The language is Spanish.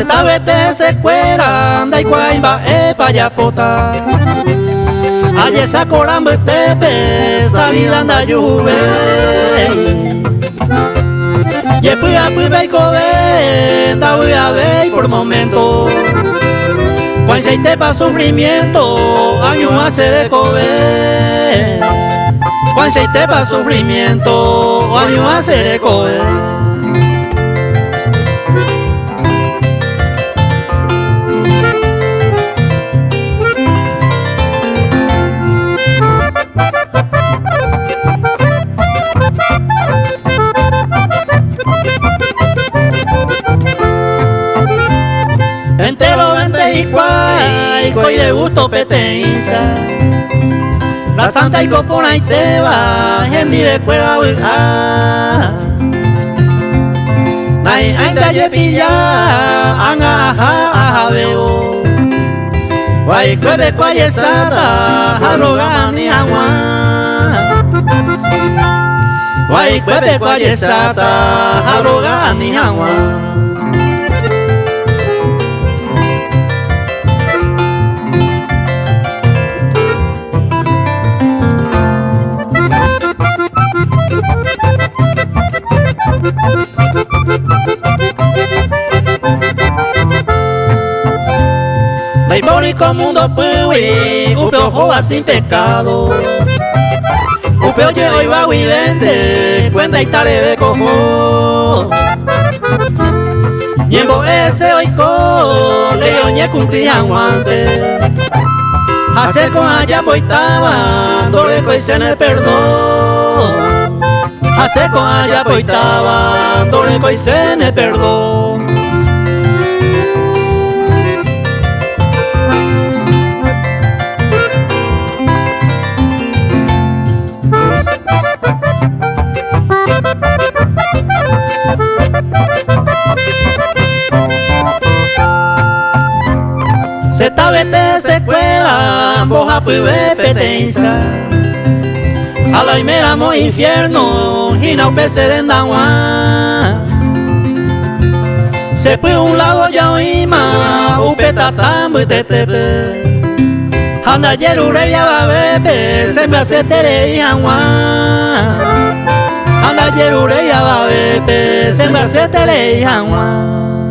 Setawete secuera, anda y cuaimba payapota. Ayer sacó la tepe, salida anda lluve. Y después a pui cobe, da voy a ver por momento. Cuando se te pa sufrimiento, año hace de cobe. Cuando se te pa sufrimiento, año hace de cobe. Entero 24 y de gusto petenza. La santa y copona y te va, gente de cuera huija. Nai ainda ye pilla, anga aja veo. Guay cueve cuaye sata, arroga ni agua. Guay cueve cuaye sata, arroga ni agua. Daibórico mundo pui, upeo joa sin pecado. Upeo llevo y va huidente, cuenta y tale de cojo. Niembo ese oico, leoñe cumplían guante. Hacer con allá poitaba, dole coise en el perdón. Hacer con allá poitaba, dole coise en el perdón. Setawete secuela, boja pibe petenza. A la imera mo infierno, y no pese de nagua. Se fue un lado ya oima, upetatambo y tetepe. Anda yerure ya va bebe, se me hace tere y agua. Anda yerure ya va bebe, se me hace tere y agua.